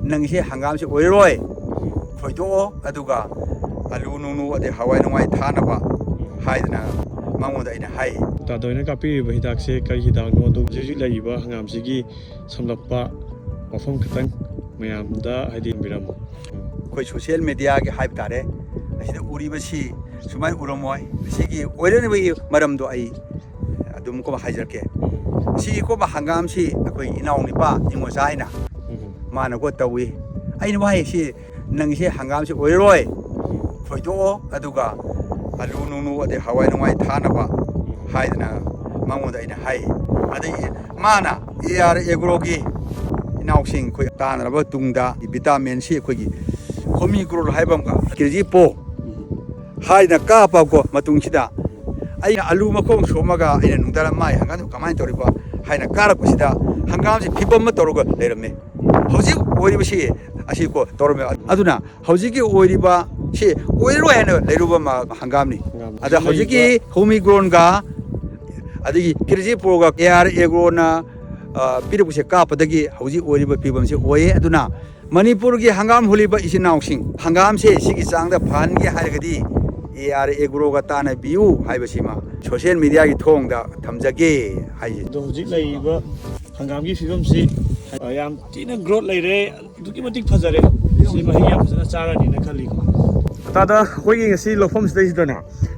ꯅꯪꯁꯦ ꯍꯪꯒꯥꯝꯁꯦ ꯑꯣꯏꯔꯣꯏ ꯈꯣꯏꯗꯣꯛꯑꯣ ꯑꯗꯨꯒ ꯑꯂꯨ ꯅꯨꯡꯅꯨ ꯑꯗꯩ ꯍꯋꯥꯏ ꯅꯨꯡꯋꯥꯏ ꯊꯥꯅꯕ ꯍꯥꯏꯗꯅ ꯃꯉꯣꯟꯗ ꯑꯩꯅ ꯍꯥꯏ ꯇꯥꯗꯣꯏꯅ ꯀꯥꯞꯄꯤꯔꯤꯕ ꯍꯤꯗꯥꯛꯁꯦ ꯀꯔꯤ ꯍꯤꯗꯥꯛꯅꯣ ꯑꯗꯨ ꯍꯧꯖꯤꯛ ꯍꯧꯖꯤꯛ ꯂꯩꯔꯤꯕ ꯍꯪꯒꯥꯝꯁꯤꯒꯤ ꯁꯝꯂꯞꯄ ꯋꯥꯐꯝ ꯈꯤꯇꯪ ꯃꯌꯥꯝꯗ ꯍꯥꯏꯗꯤ ꯊꯝꯕꯤꯔꯝꯃꯣ ꯑꯩꯈꯣꯏ ꯁꯣꯁꯤꯌꯦꯜ ꯃꯦꯗꯤꯌꯥꯒꯤ ꯍꯥꯏꯕ ꯇꯥꯔꯦ ꯑꯁꯤꯗ ꯎꯔꯤꯕꯁꯤ ꯁꯨꯃꯥꯏꯅ ꯎꯔꯝꯃꯣꯏ ꯁꯤꯒꯤ ꯑꯣꯏꯔꯅꯕꯒꯤ ꯃꯔꯝꯗꯣ ꯑꯩ ꯑꯗꯨꯝ ꯀꯣ ꯍꯥꯏꯖꯔꯛꯀꯦ ꯁꯤꯒꯤ ꯀꯣꯕ ꯍꯪꯒꯥꯝꯁꯤ ꯑꯩꯈꯣꯏ ꯏꯅꯥꯎꯅꯤꯄꯥ ꯏꯉꯣꯆꯥ ꯍꯥꯏꯅ ꯃꯥꯅꯀꯣ ꯇꯧꯏ ꯑꯩꯅ ꯋꯥꯍꯩꯁꯤ ꯅꯪꯁꯦ ꯍꯪꯒꯥꯝꯁꯤ ꯑꯣꯏꯔꯣꯏ ꯈꯣꯏꯗꯣꯛꯑꯣ ꯑꯗꯨꯒ ꯑꯂꯨ ꯅꯨꯡꯅꯨ ꯑꯗꯩ ꯍꯋꯥꯏ ꯅꯨꯡꯋꯥꯏ ꯊꯥꯅꯕ ꯍꯥꯏꯗꯅ ꯃꯉꯣꯟꯗ ꯑꯩꯅ ꯍꯥꯏ ꯑꯗꯒꯤ ꯃꯥꯅ AR ꯑꯦꯒ꯭ꯔꯣꯒꯤ ꯏꯅꯥꯎꯁꯤꯡ ꯑꯩꯈꯣꯏ ꯇꯥꯟꯅꯔꯕ ꯇꯨꯡꯗ ꯚꯤꯇꯥꯃꯤꯟꯁꯤ ꯑꯩꯈꯣꯏꯒꯤ ꯍꯣꯃꯤꯒ꯭ꯔꯣꯜ ꯍꯥꯏꯕ ꯑꯃꯒ ꯀꯦꯖꯤ ꯄꯣ ꯍꯥꯏꯅ ꯀꯥꯞꯄꯀꯣ ꯃꯇꯨꯡꯁꯤꯗ ꯑꯩꯅ ꯑꯂꯨ ꯃꯈꯣꯡ ꯁꯣꯝꯃꯒ ꯑꯩꯅ ꯅꯨꯡꯗꯥꯡ ꯃꯥꯏ ꯍꯪꯒꯥꯝꯗꯨ ꯀꯃꯥꯏꯅ ꯇꯧꯔꯤꯕ ꯍꯥꯏꯅ ꯀꯥꯔꯛꯄꯁꯤꯗ ꯍꯪꯒꯥꯝꯁꯤ ꯐꯤꯕꯝ ꯑꯃ ꯇꯧꯔꯒ ꯂꯩꯔꯝꯃꯦ ꯍꯧꯖꯤꯛ ꯑꯣꯏꯔꯤꯕꯁꯤ ꯑꯁꯤꯀꯣ ꯇꯧꯔꯝꯃꯦ ꯑꯗꯨꯅ ꯍꯧꯖꯤꯛꯀꯤ ꯑꯣꯏꯔꯤꯕ ꯁꯤ ꯑꯣꯏꯔꯔꯣꯏ ꯍꯥꯏꯅ ꯂꯩꯔꯨꯕ ꯍꯪꯒꯥꯝꯅꯤ ꯑꯗ ꯍꯧꯖꯤꯛꯀꯤ ꯍꯣꯃꯤꯒ꯭ꯔꯣꯟꯒ ꯑꯗꯒꯤ ꯀꯦꯖꯤ ꯄꯣꯒ AR ꯑꯦꯒ꯭ꯔꯣꯅ ꯄꯤꯔꯛꯄꯁꯦ ꯀꯥꯞꯄꯗꯒꯤ ꯍꯧꯖꯤꯛ ꯑꯣꯏꯔꯤꯕ ꯐꯤꯕꯝꯁꯤ ꯑꯣꯏꯌꯦ ꯑꯗꯨꯅ ꯃꯅꯤꯄꯨꯔꯒꯤ ꯍꯪꯒꯥꯝ ꯍꯨꯜꯂꯤꯕ ꯏꯆꯤꯟ ꯏꯅꯥꯎꯁꯤꯡ ꯍꯪꯒꯥꯝꯁꯦ ꯁꯤꯒꯤ ಚಾಂದ ꯐꯍꯟꯒꯦ ꯍꯥꯏꯔꯒꯗꯤ AR ꯑꯦꯒ꯭ꯔꯣꯒ ꯇꯥꯟꯅꯕꯤꯌꯨ ꯍꯥꯏꯕꯁꯤꯃ ꯁꯣꯁꯤꯌꯦꯜ ꯃꯤꯗꯤꯌꯥꯒꯤ ꯊꯣꯡꯗ ꯊꯝꯖꯒꯦ ꯍꯥꯏꯖꯩ ꯑꯗꯣ ꯍꯧꯖꯤꯛ ꯂꯩꯔꯤꯕ ꯍꯪꯒꯥꯝꯒꯤ ꯐꯤꯕꯝꯁꯤ ꯌꯥꯝ ꯊꯤꯅ ꯒ꯭ꯔꯣꯠ ꯂꯩꯔꯦ ꯑꯗꯨꯛꯀꯤ ꯃꯇꯤꯛ ꯐꯖꯔꯦ ꯁꯤ ꯃꯍꯩ ꯌꯥꯝ ꯐꯖꯅ ꯆꯥꯔꯅꯤꯅ ꯈꯜꯂꯤꯀꯣ ꯇꯥꯗ ꯑꯩꯈꯣꯏꯒꯤ ꯉꯁꯤ ꯂꯧꯐꯝꯁꯤꯗꯩꯁꯤꯗꯅꯦ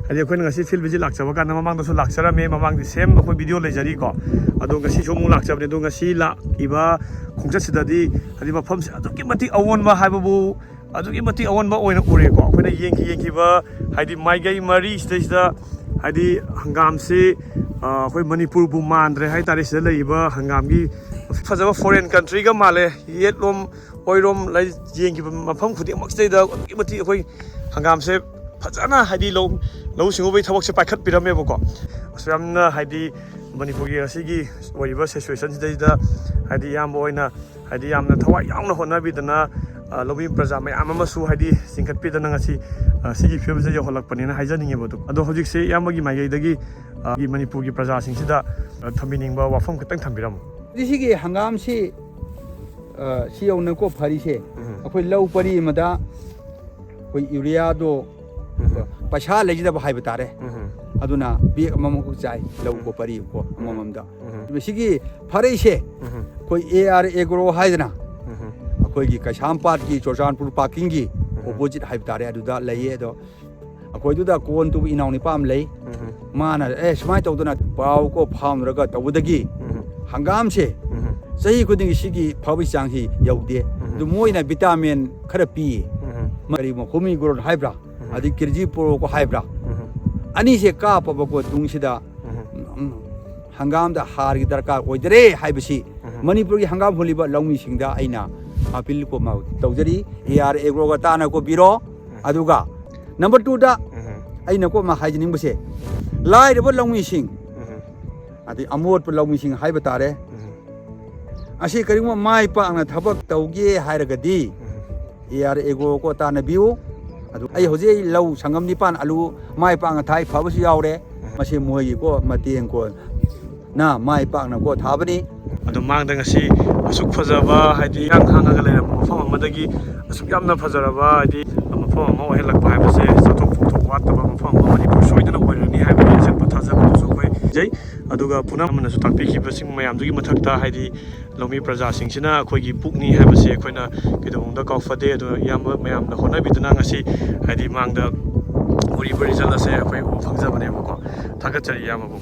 ꯍꯥꯏꯗꯤ ꯑꯩꯈꯣꯏꯅ ꯉꯁꯤ ꯐꯤꯜ ꯚꯤꯖꯤꯠ ꯂꯥꯛꯆꯕ ꯀꯥꯟꯗ ꯃꯃꯥꯡꯗꯁꯨ ꯂꯥꯛꯆꯔꯝꯃꯦ ꯃꯃꯥꯡꯗꯤ ꯁꯦꯝ ꯑꯩꯈꯣꯏ ꯚꯤꯗꯤꯑꯣ ꯂꯩꯖꯔꯤꯀꯣ ꯑꯗꯣ ꯉꯁꯤꯁꯨ ꯑꯃꯨꯛ ꯂꯥꯛꯆꯕꯅꯦ ꯑꯗꯣ ꯉꯁꯤ ꯂꯥꯛꯏꯕ ꯈꯣꯡꯆꯠꯁꯤꯗꯗꯤ ꯍꯥꯏꯗꯤ ꯃꯐꯝꯁꯦ ꯑꯗꯨꯛꯀꯤ ꯃꯇꯤꯛ ꯑꯑꯣꯟꯕ ꯍꯥꯏꯕꯕꯨ ꯑꯗꯨꯛꯀꯤ ꯃꯇꯤꯛ ꯑꯑꯣꯟꯕ ꯑꯣꯏꯅ ꯎꯔꯦꯀꯣ ꯑꯩꯈꯣꯏꯅ ꯌꯦꯡꯈꯤꯕ ꯍꯥꯏꯗꯤ ꯃꯥꯏꯀꯩ ꯃꯔꯤ ꯁꯤꯗꯩꯁꯤꯗ ꯍꯥꯏꯗꯤ ꯍꯪꯒꯥꯝꯁꯤ ꯑꯩꯈꯣꯏ ꯃꯅꯤꯄꯨꯔꯕꯨ ꯃꯥꯟꯗ꯭ꯔꯦ ꯍꯥꯏꯇꯥꯔꯦ ꯁꯤꯗ ꯂꯩꯔꯤꯕ ꯍꯪꯒꯥꯝꯒꯤ ꯐꯖꯕ ꯐꯣꯔꯦꯟ ꯀꯟꯇ꯭ꯔꯤꯒ ꯃꯥꯜꯂꯦ ꯌꯦꯠꯂꯣꯝ ꯑꯣꯏꯔꯣꯝ ꯌꯦꯡꯈꯤꯕ ꯃꯐꯝ ꯈꯨꯗꯤꯡꯃꯛꯁꯤꯗꯩꯗ ꯑꯗꯨꯛꯀꯤ ꯃꯇꯤꯛ ꯑꯩꯈꯣꯏ ꯍꯪꯒꯥꯝꯁꯦ ꯐꯖꯅ ꯍꯥꯏꯗꯤ ꯂꯧꯎ ꯁꯤꯡꯎꯕꯒꯤ ꯊꯕꯛꯁꯦ ꯄꯥꯏꯈꯠꯄꯤꯔꯝꯃꯦꯕꯀꯣ ꯑꯁ ꯌꯥꯝꯅ ꯍꯥꯏꯗꯤ ꯃꯅꯤꯄꯨꯔꯒꯤ ꯑꯁꯤꯒꯤ ꯑꯣꯏꯔꯤꯕ ꯁꯤꯆꯨꯋꯦꯁꯟꯁꯤꯗꯩꯗ ꯍꯥꯏꯗꯤ ꯏꯌꯥꯝꯕ ꯑꯣꯏꯅ ꯍꯥꯏꯗꯤ ꯌꯥꯝꯅ ꯊꯋꯥꯏ ꯌꯥꯎꯅ ꯍꯣꯠꯅꯕꯤꯗꯅ ꯂꯧꯃꯤ ꯄ꯭ꯔꯖꯥ ꯃꯌꯥꯝ ꯑꯃꯁꯨ ꯍꯥꯏꯗꯤ ꯆꯤꯡꯈꯠꯄꯤꯗꯅ ꯉꯁꯤ ꯁꯤꯒꯤ ꯐꯤꯕꯝꯁꯤꯗ ꯌꯧꯍꯜꯂꯛꯄꯅꯦꯅ ꯍꯥꯏꯖꯅꯤꯡꯉꯦꯕ ꯑꯗꯣ ꯍꯧꯖꯤꯛꯁꯦ ꯏꯌꯥꯝꯕꯒꯤ ꯃꯥꯏꯀꯩꯗꯒꯤ ꯃꯅꯤꯄꯨꯔꯒꯤ ꯄ꯭ꯔꯖꯥꯁꯤꯡꯁꯤꯗ ꯊꯝꯕꯤꯅꯤꯡꯕ ꯋꯥꯐꯝ ꯈꯤꯇꯪ ꯊꯝꯕꯤꯔꯝꯃꯣ ꯁꯤꯒꯤ ꯍꯪꯒꯥꯝꯁꯤ ꯁꯤ ꯌꯧꯅꯀꯣ ꯐꯔꯤꯁꯦ ꯑꯩꯈꯣꯏ ꯂꯧ ꯄꯔꯤ ꯑꯃꯗ ꯑꯩꯈꯣꯏ ꯌꯨꯔꯤꯌꯥꯗꯣ ꯄꯩꯁꯥ ꯂꯩꯖꯗꯕ ꯍꯥꯏꯕ ꯇꯥꯔꯦ ꯑꯗꯨꯅ ꯕꯦꯛ ꯑꯃꯃꯨꯛ ꯆꯥꯏ ꯂꯧ ꯀꯣ ꯄꯔꯤ ꯀꯣ ꯑꯃꯃꯝꯗ ꯁꯤꯒꯤ ꯐꯔꯛꯏꯁꯦ ꯑꯩꯈꯣꯏ AR ꯑꯦꯒ꯭ꯔꯣ ꯍꯥꯏꯗꯅ ꯑꯩꯈꯣꯏꯒꯤ ꯀꯩꯁꯥꯝꯄꯥꯠꯀꯤ ꯆꯨꯔꯆꯥꯟꯄꯨꯔ ꯄꯥꯔꯀꯤꯡꯒꯤ ꯑꯣꯄꯣꯖꯤꯠ ꯍꯥꯏꯕ ꯇꯥꯔꯦ ꯑꯗꯨꯗ ꯂꯩꯌꯦ ꯑꯗꯣ ꯑꯩꯈꯣꯏꯗꯨꯗ ꯀꯣꯟ ꯇꯨꯕ ꯏꯅꯥꯎꯅꯤꯄꯥ ꯑꯃ ꯂꯩ ꯃꯥꯅ ꯁꯨꯃꯥꯏꯅ ꯇꯧꯗꯅ ꯄꯥꯎ ꯀꯣ ꯐꯥꯎꯅꯔꯒ ꯇꯧꯕꯗꯒꯤ ꯍꯪꯒꯥꯝꯁꯦ ꯆꯍꯤ ꯈꯨꯗꯤꯡꯒꯤ ꯁꯤꯒꯤ ꯐꯕꯒꯤ ꯆꯥꯡꯁꯤ ꯌꯧꯗꯦ ꯑꯗꯨ ꯃꯣꯏꯅ ꯚꯤꯇꯥꯃꯤꯟ ꯈꯔ ꯄꯤꯌꯦ ꯀꯔꯤꯒꯨꯝꯕ ꯍꯣꯃꯤꯒ꯭ꯔꯣꯟ ꯍꯥꯏꯕ꯭ꯔꯥ ꯑꯗꯩ ꯀꯦꯖꯤ ꯄꯣꯔꯣꯀꯣ ꯍꯥꯏꯕ꯭ꯔꯥ ꯑꯅꯤꯁꯦ ꯀꯥꯞꯄꯕꯀꯣ ꯇꯨꯡꯁꯤꯗ ꯍꯪꯒꯥꯝꯗ ꯍꯥꯔꯒꯤ ꯗꯔꯀꯥꯔ ꯑꯣꯏꯗꯔꯦ ꯍꯥꯏꯕꯁꯤ ꯃꯅꯤꯄꯨꯔꯒꯤ ꯍꯪꯒꯥꯝ ꯍꯨꯜꯂꯤꯕ ꯂꯧꯃꯤꯁꯤꯡꯗ ꯑꯩꯅ ꯑꯄꯤꯜ ꯀꯣ ꯇꯧꯖꯔꯤ AR ꯑꯦꯒ꯭ꯔꯣꯒ ꯇꯥꯟꯅ ꯀꯣ ꯕꯤꯔꯣ ꯑꯗꯨꯒ ꯅꯝꯕꯔ 2ꯗ ꯑꯩꯅ ꯀꯣ ꯍꯥꯏꯖꯅꯤꯡꯕꯁꯦ ꯂꯥꯏꯔꯕ ꯂꯧꯃꯤꯁꯤꯡ ꯑꯗꯩ ꯑꯃꯣꯠꯄ ꯂꯧꯃꯤꯁꯤꯡ ꯍꯥꯏꯕ ꯇꯥꯔꯦ ꯑꯁꯤ ꯀꯔꯤꯒꯨꯝꯕ ꯃꯥꯏ ꯄꯥꯛꯅ ꯊꯕꯛ ꯇꯧꯒꯦ ꯍꯥꯏꯔꯒꯗꯤ AR ꯑꯦꯒ꯭ꯔꯣ ꯀꯣ ꯇꯥꯟꯅꯕꯤꯌꯨ ꯑꯗꯨ ꯑꯩ ꯍꯧꯖꯤꯛ ꯑꯩ ꯂꯧ ꯁꯪꯒꯝ 9 ꯑꯂꯨ ꯃꯥꯏ ꯄꯥꯛꯅ ꯊꯥꯏ ꯐꯕꯁꯨ ꯌꯥꯎꯔꯦ ꯃꯁꯤ ꯃꯣꯏꯒꯤ ꯀꯣ ꯃꯇꯦꯡ ꯀꯣ ꯅ ꯃꯥꯏ ꯄꯥꯛꯅ ꯀꯣ ꯊꯥꯕꯅꯤ ꯑꯗꯣ ꯃꯥꯡꯗ ꯉꯁꯤ ꯑꯁꯨꯛ ꯐꯖꯕ ꯍꯥꯏꯗꯤ ꯏꯔꯥꯡ ꯍꯥꯡꯉꯒ ꯂꯩꯔꯝꯕ ꯃꯐꯝ ꯑꯃꯗꯒꯤ ꯑꯁꯨꯛ ꯌꯥꯝꯅ ꯐꯖꯔꯕ ꯍꯥꯏꯗꯤ ꯃꯐꯝ ꯑꯃ ꯑꯣꯏꯍꯜꯂꯛꯄ ꯍꯥꯏꯕꯁꯦ ꯆꯥꯎꯊꯣꯛ ꯐꯣꯡꯊꯣꯛ ꯋꯥꯠꯇꯕ ꯃꯐꯝ ꯑꯃ ꯃꯅꯤꯄꯨꯔ ꯁꯣꯏꯗꯅ ꯑꯣꯏꯔꯅꯤ ꯍꯥꯏꯕꯒꯤ ꯑꯆꯦꯠꯄ ꯊꯥꯖꯕꯗꯨꯁꯨ ꯑꯩꯈꯣꯏ ꯂꯩꯖꯩ ꯑꯗꯨꯒ ꯄꯨꯝꯅꯃꯛ ꯑꯃꯅꯁꯨ ꯇꯥꯛꯄꯤꯈꯤꯕꯁꯤꯡ ꯃꯌꯥꯝꯗꯨꯒꯤ ꯃꯊꯛꯇ ꯍꯥꯏꯗꯤ ꯂꯧꯃꯤ ꯄ꯭ꯔꯖꯥꯁꯤꯡꯁꯤꯅ ꯑꯩꯈꯣꯏꯒꯤ ꯄꯨꯛꯅꯤ ꯍꯥꯏꯕꯁꯦ ꯑꯩꯈꯣꯏꯅ ꯀꯩꯗꯧꯅꯨꯡꯗ ꯀꯥꯎꯐꯗꯦ ꯑꯗꯨꯅ ꯏꯌꯥꯝꯕ ꯃꯌꯥꯝꯅ ꯍꯣꯠꯅꯕꯤꯗꯨꯅ ꯉꯁꯤ ꯍꯥꯏꯗꯤ ꯃꯥꯡꯗ ꯎꯔꯤꯕ ꯔꯤꯖꯜ ꯑꯁꯦ ꯑꯩꯈꯣꯏ ꯎꯕ ꯐꯪꯖꯕꯅꯦꯕꯀꯣ ꯊꯥꯒꯠꯆꯔꯤ ꯏꯌꯥꯝꯕꯕꯨ